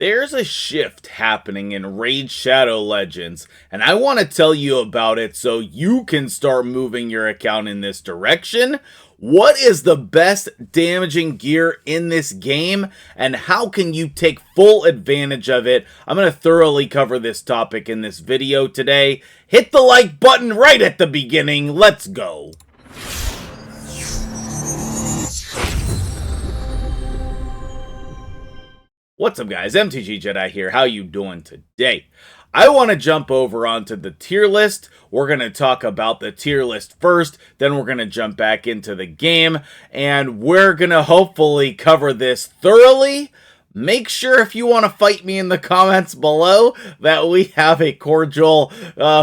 There's a shift happening in Raid Shadow Legends, and I want to tell you about it so you can start moving your account in this direction. What is the best damaging gear in this game, and how can you take full advantage of it? I'm going to thoroughly cover this topic in this video today. Hit the like button right at the beginning. Let's go. What's up, guys? MtgJedi here. How you doing today? I want to jump over onto the tier list. We're going to talk about the tier list first, then we're going to jump back into the game, and we're going to hopefully cover this thoroughly. Make sure if you want to fight me in the comments below that we have a cordial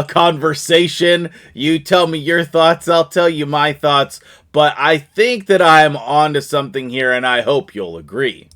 conversation. You tell me your thoughts, I'll tell you my thoughts, but I think that I'm onto something here, and I hope you'll agree.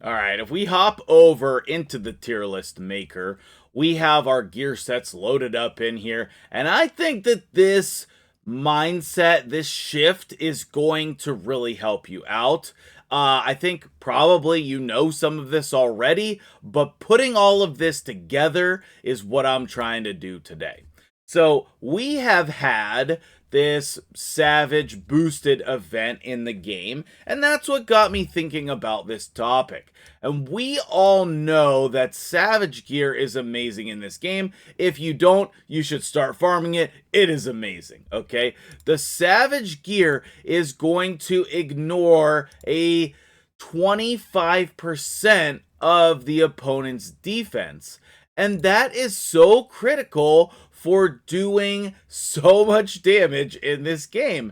Alright, if we hop over into the tier list maker, we have our gear sets loaded up in here, and I think that this mindset, this shift is going to really help you out. I think probably you know some of this already, but putting all of this together is what I'm trying to do today. So we have had this Savage boosted event in the game, and that's what got me thinking about this topic. And we all know that Savage gear is amazing in this game. If you don't, you should start farming it. It is amazing, okay? The Savage gear is going to ignore a 25% of the opponent's defense. And that is so critical for doing so much damage in this game.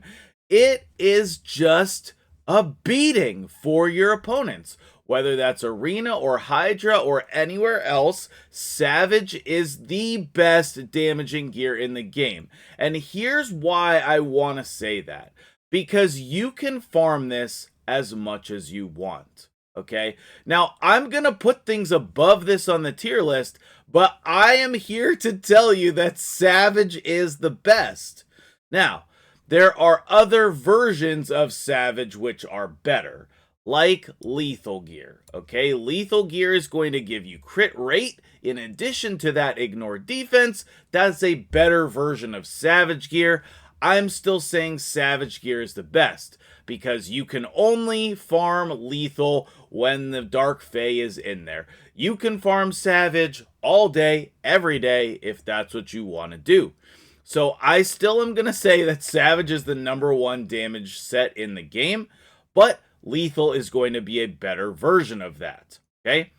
It is just a beating for your opponents. Whether that's Arena or Hydra or anywhere else, Savage is the best damaging gear in the game. And here's why I want to say that. Because you can farm this as much as you want. Okay, now I'm gonna put things above this on the tier list, but I am here to tell you that Savage is the best. Now, there are other versions of Savage which are better, like Lethal Gear. Okay, Lethal Gear is going to give you crit rate. In addition to that, ignore defense. That's a better version of Savage Gear. I'm still saying Savage Gear is the best, because you can only farm Lethal when the Dark Fae is in there. You can farm Savage all day, every day, if that's what you want to do. So I still am going to say that Savage is the #1 damage set in the game, but Lethal is going to be a better version of that, okay?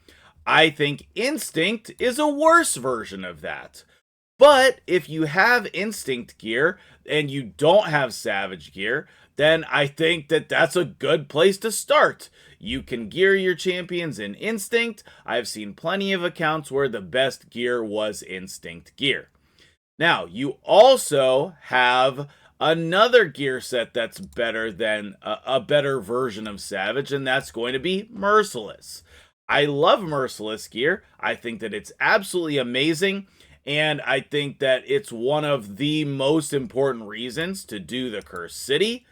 I think Instinct is a worse version of that. But if you have Instinct gear and you don't have Savage gear, then I think that that's a good place to start. You can gear your champions in Instinct. I've seen plenty of accounts where the best gear was Instinct gear. Now, you also have another gear set that's better than a better version of Savage, and that's going to be Merciless. I love Merciless gear. I think that it's absolutely amazing. And I think that it's one of the most important reasons to do the Cursed City.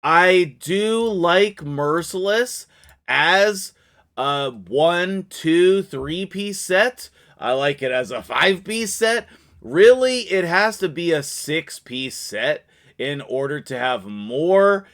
I do like Merciless as a 1, 2, 3-piece set. I like it as a 5-piece set. Really, it has to be a 6-piece set in order to have more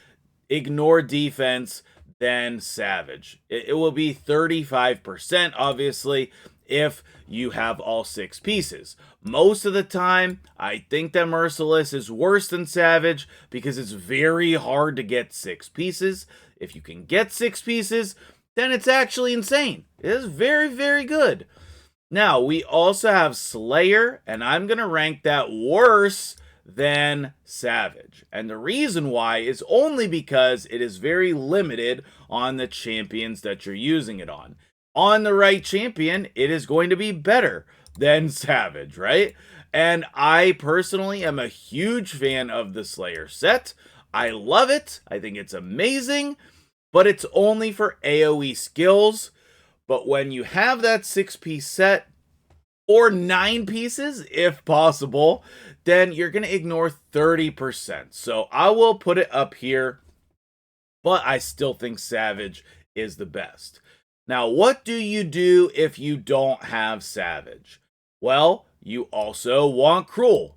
ignore defense than Savage. It will be 35%, obviously, if you have all 6 pieces. Most of the time, I think that Merciless is worse than Savage because it's very hard to get 6 pieces. If you can get 6 pieces, then it's actually insane. It is very, very good. Now, we also have Slayer, and I'm going to rank that worse than Savage. And the reason why is only because it is very limited on the champions that you're using it on. On the right champion, it is going to be better than Savage, right? And I personally am a huge fan of the Slayer set. I love it. I think it's amazing, but it's only for AoE skills. But when you have that 6-piece set, or 9 pieces, if possible, then you're going to ignore 30%. So I will put it up here, but I still think Savage is the best. Now, what do you do if you don't have Savage? Well, you also want Cruel.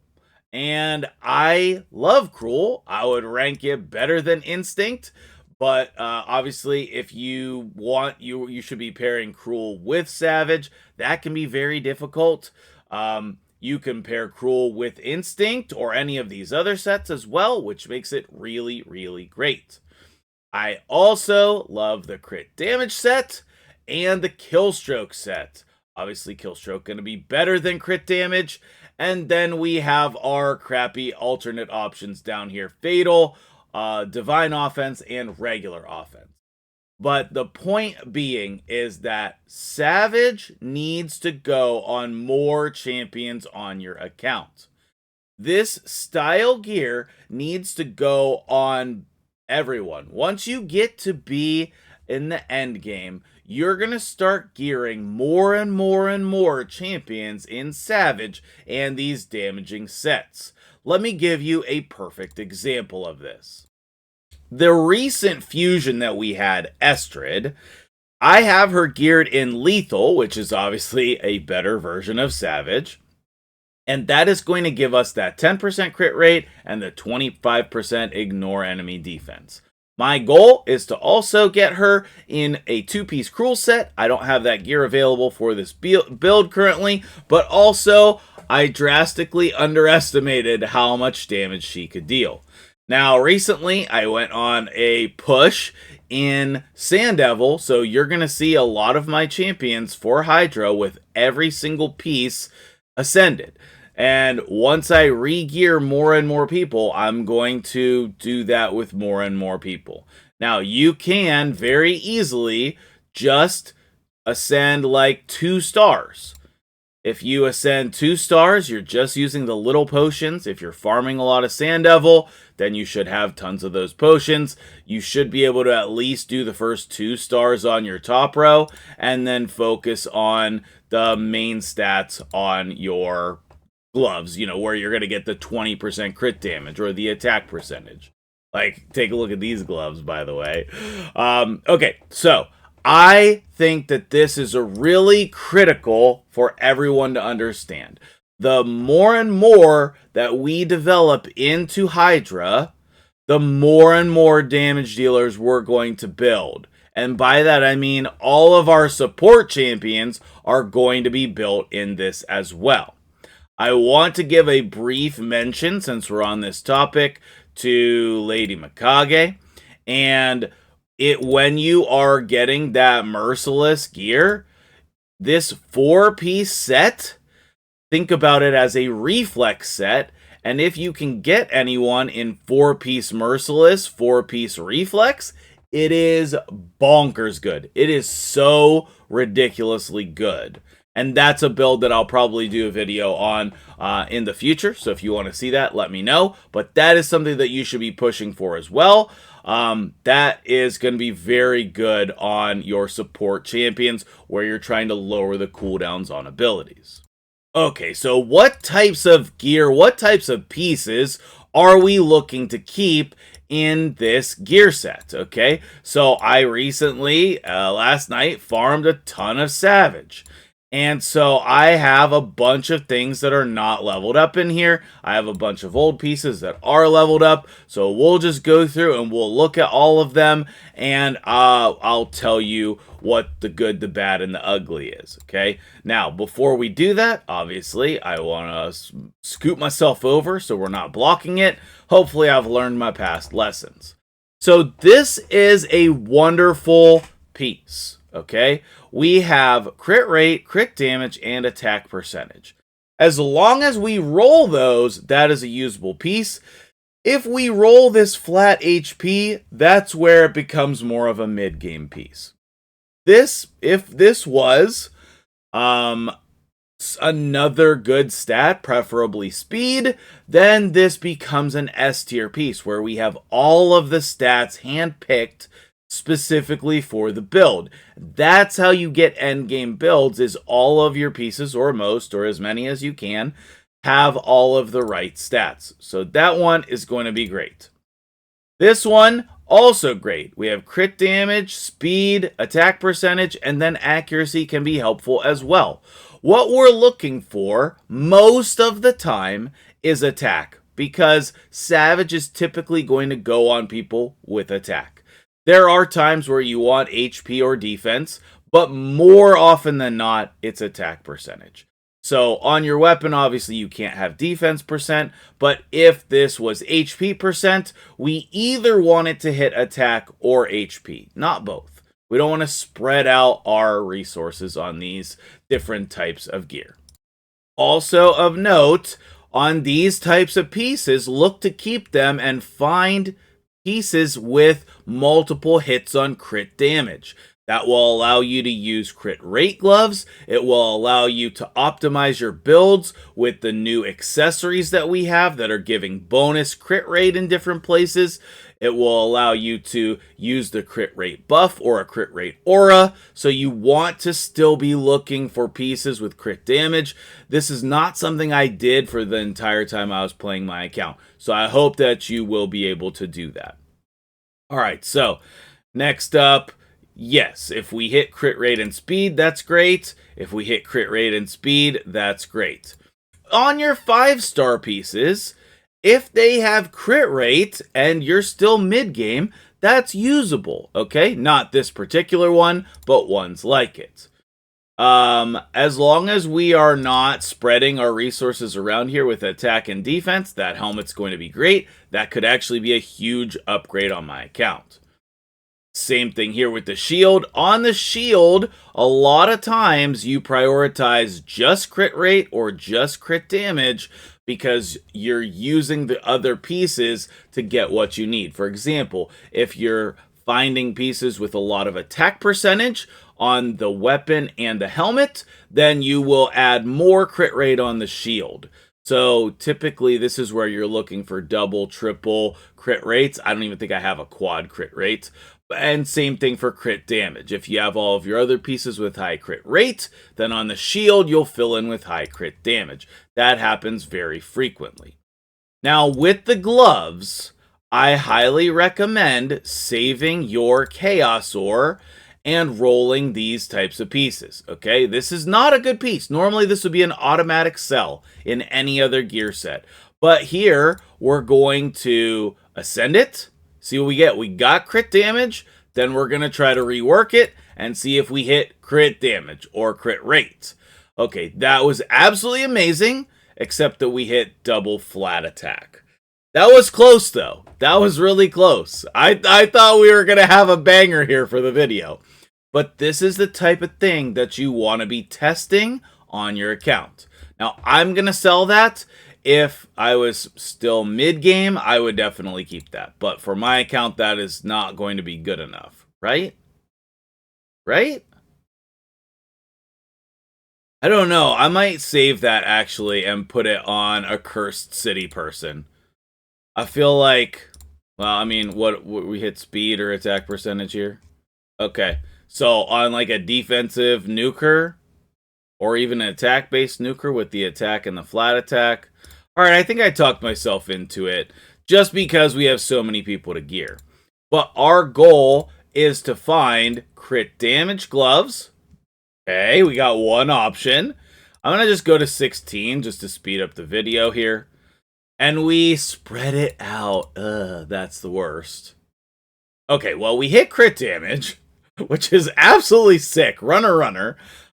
And I love Cruel. I would rank it better than Instinct. But obviously, if you want, you should be pairing Cruel with Savage. That can be very difficult. You can pair Cruel with Instinct or any of these other sets as well, which makes it really, really great. I also love the crit damage set and the Killstroke set. Obviously, Killstroke going to be better than crit damage. And then we have our crappy alternate options down here. Fatal, Divine Offense, and Regular Offense. But the point being is that Savage needs to go on more champions on your account. This style gear needs to go on everyone. Once you get to be in the end game, you're going to start gearing more and more and more champions in Savage and these damaging sets. Let me give you a perfect example of this. The recent fusion that we had, Estrid, I have her geared in Lethal, which is obviously a better version of Savage. And that is going to give us that 10% crit rate and the 25% ignore enemy defense. My goal is to also get her in a 2-piece Cruel set. I don't have that gear available for this build currently, but also I drastically underestimated how much damage she could deal. Now, recently, I went on a push in Sand Devil, so you're going to see a lot of my champions for Hydra with every single piece ascended. And once I re-gear more and more people, I'm going to do that with more and more people. Now, you can very easily just ascend like 2 stars. If you ascend 2 stars, you're just using the little potions. If you're farming a lot of Sand Devil, then you should have tons of those potions. You should be able to at least do the first 2 stars on your top row, and then focus on the main stats on your gloves, where you're going to get the 20% crit damage or the attack percentage. Like, take a look at these gloves, by the way. Okay, so I think that this is a really critical for everyone to understand. The more and more that we develop into Hydra, the more and more damage dealers we're going to build. And by that, I mean all of our support champions are going to be built in this as well. I want to give a brief mention, since we're on this topic, to Lady Mikage. And when you are getting that Merciless gear, this 4-piece set, think about it as a reflex set. And if you can get anyone in 4-piece Merciless, 4-piece reflex, it is bonkers good. It is so ridiculously good. And that's a build that I'll probably do a video on in the future. So if you want to see that, let me know. But that is something that you should be pushing for as well. That is going to be very good on your support champions where you're trying to lower the cooldowns on abilities. Okay, so what types of gear, what types of pieces are we looking to keep in this gear set? Okay, so I recently, last night, farmed a ton of Savage. And so I have a bunch of things that are not leveled up in here. I have a bunch of old pieces that are leveled up. So we'll just go through and we'll look at all of them. And I'll tell you what the good, the bad, and the ugly is. Okay. Now, before we do that, obviously, I want to scoot myself over so we're not blocking it. Hopefully, I've learned my past lessons. So this is a wonderful piece. Okay, we have crit rate, crit damage, and attack percentage. As long as we roll those, that is a usable piece. If we roll this flat HP, that's where it becomes more of a mid-game piece. If this was another good stat, preferably speed, then this becomes an S tier piece where we have all of the stats handpicked specifically for the build. That's how you get endgame builds, is all of your pieces, or most, or as many as you can, have all of the right stats. So that one is going to be great. This one, Also great. We have crit damage, speed, attack percentage, and then accuracy can be helpful as well. What we're looking for most of the time is attack, because Savage is typically going to go on people with attack. There are times where you want HP or defense, but more often than not, it's attack percentage. So on your weapon, obviously you can't have defense percent, but if this was HP percent, we either want it to hit attack or HP, not both. We don't want to spread out our resources on these different types of gear. Also of note, on these types of pieces, look to keep them and find pieces with multiple hits on crit damage. That will allow you to use crit rate gloves. It will allow you to optimize your builds with the new accessories that we have that are giving bonus crit rate in different places. It will allow you to use the crit rate buff or a crit rate aura. So you want to still be looking for pieces with crit damage. This is not something I did for the entire time I was playing my account. So I hope that you will be able to do that. All right, so next up, yes, if we hit crit rate and speed, that's great. If we hit crit rate and speed, that's great. On your 5-star pieces, if they have crit rate and you're still mid-game, that's usable, okay? Not this particular one, but ones like it. As long as we are not spreading our resources around here with attack and defense, that helmet's going to be great. That could actually be a huge upgrade on my account. Same thing here with the shield. On the shield, a lot of times you prioritize just crit rate or just crit damage because you're using the other pieces to get what you need. For example, if you're finding pieces with a lot of attack percentage on the weapon and the helmet, then you will add more crit rate on the shield. So typically this is where you're looking for double, triple crit rates. I don't even think I have a quad crit rate. And same thing for crit damage. If you have all of your other pieces with high crit rate, then on the shield, you'll fill in with high crit damage. That happens very frequently. Now, with the gloves, I highly recommend saving your Chaos Ore and rolling these types of pieces, okay? This is not a good piece. Normally, this would be an automatic sell in any other gear set. But here, we're going to ascend it. See what we get. We got crit damage. Then we're going to try to rework it and see if we hit crit damage or crit rate. Okay, that was absolutely amazing, except that we hit double flat attack. That was close, though. That was really close. I thought we were going to have a banger here for the video. But this is the type of thing that you want to be testing on your account. Now, I'm going to sell that. If I was still mid-game, I would definitely keep that. But for my account, that is not going to be good enough, right? Right? I don't know. I might save that, actually, and put it on a Cursed City person. I feel like, well, I mean, what we hit speed or attack percentage here? Okay. So, on, like, a defensive nuker, or even an attack-based nuker with the attack and the flat attack. Alright, I think I talked myself into it, just because we have so many people to gear. But our goal is to find crit damage gloves. Okay, we got one option. I'm going to just go to 16, just to speed up the video here. And we spread it out. That's the worst. Okay, well, we hit crit damage, which is absolutely sick. Runner.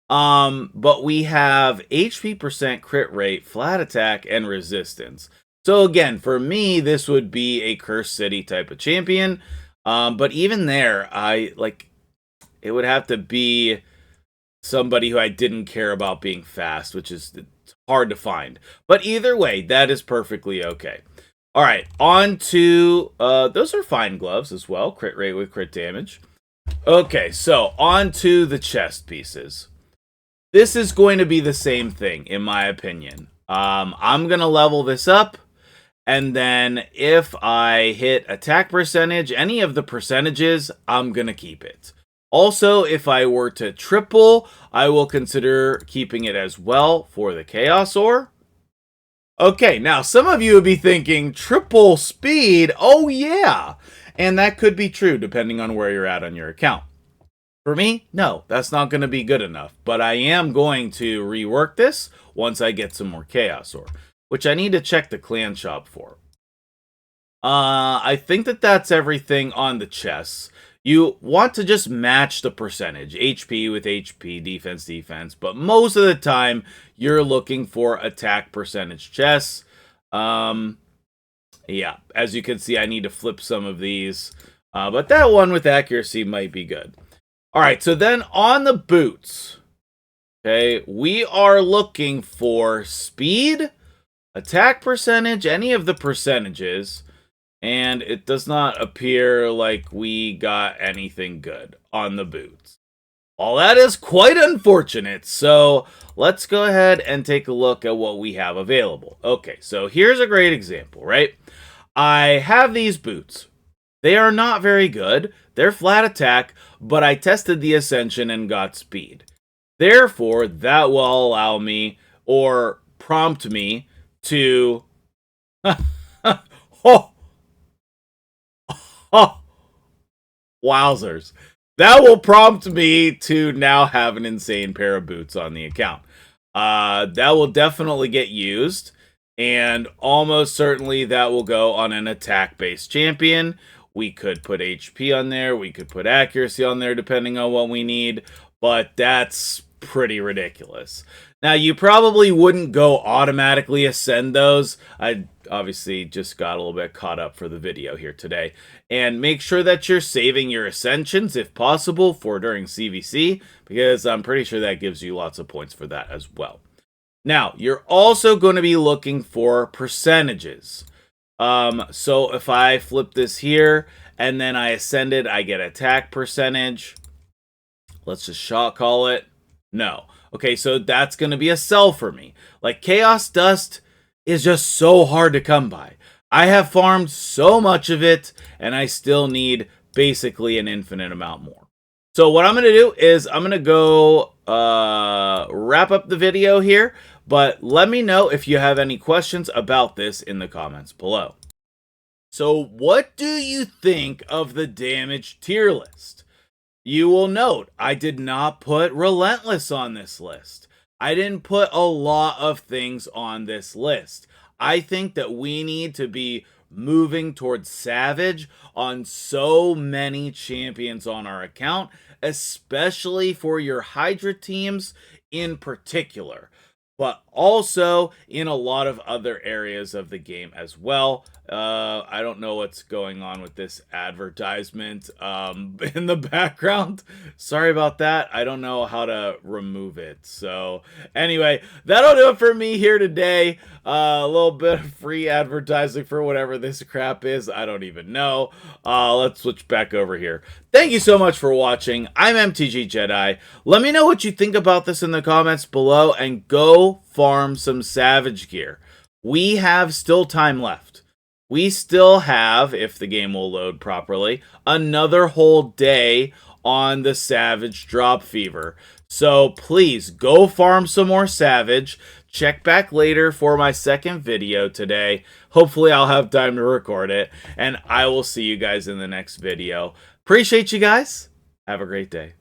But we have HP percent, crit rate, flat attack, and resistance. So again, for me, this would be a Cursed City type of champion. But even there, it would have to be somebody who I didn't care about being fast, which is hard to find. But either way, that is perfectly okay. All right, on to, those are fine gloves as well. Crit rate with crit damage. Okay, so on to the chest pieces. This is going to be the same thing, in my opinion. I'm going to level this up, and then if I hit attack percentage, any of the percentages, I'm going to keep it. Also, if I were to triple, I will consider keeping it as well for the Chaos Ore. Okay, now some of you would be thinking, triple speed, oh yeah! And that could be true depending on where you're at on your account. For me, no, that's not going to be good enough. But I am going to rework this once I get some more Chaos Ore, which I need to check the clan shop for. I think that that's everything on the chests. You want to just match the percentage, HP with HP, defense, but most of the time, you're looking for attack percentage chests. Yeah, as you can see, I need to flip some of these, but that one with accuracy might be good. All right, so then on the boots, okay, we are looking for speed, attack percentage, any of the percentages, and it does not appear like we got anything good on the boots. Well, that is quite unfortunate, so let's go ahead and take a look at what we have available. Okay, so here's a great example, right? I have these boots. They are not very good. They're flat attack, but I tested the Ascension and got speed. Therefore, that will allow me or prompt me to... oh! Oh! Wowzers. That will prompt me to now have an insane pair of boots on the account. That will definitely get used, and almost certainly that will go on an attack-based champion. We could put HP on there, we could put accuracy on there depending on what we need, but that's pretty ridiculous. Now, you probably wouldn't go automatically ascend those. I obviously just got a little bit caught up for the video here today. And make sure that you're saving your ascensions, if possible, for during CVC, because I'm pretty sure that gives you lots of points for that as well. Now, you're also going to be looking for percentages. So if I flip this here, and then I ascend it, I get attack percentage. Let's just shot call it. No. Okay, so that's going to be a sell for me. Like, Chaos Dust is just so hard to come by. I have farmed so much of it, and I still need basically an infinite amount more. So what I'm going to do is I'm going to go wrap up the video here, but let me know if you have any questions about this in the comments below. So what do you think of the damage tier list? You will note I did not put Relentless on this list. I didn't put a lot of things on this list. I think that we need to be moving towards Savage on so many champions on our account, especially for your Hydra teams in particular, but also in a lot of other areas of the game as well. I don't know what's going on with this advertisement in the background. Sorry about that. I don't know how to remove it. So anyway, that'll do it for me here today. A little bit of free advertising for whatever this crap is. I don't even know. Let's switch back over here. Thank you so much for watching. I'm MtgJedi. Let me know what you think about this in the comments below, and go farm some Savage gear. We have still time left. We still have, if the game will load properly, another whole day on the Savage drop fever. So please go farm some more Savage. Check back later for my second video today. Hopefully I'll have time to record it, and I will see you guys in the next video. Appreciate you guys. Have a great day.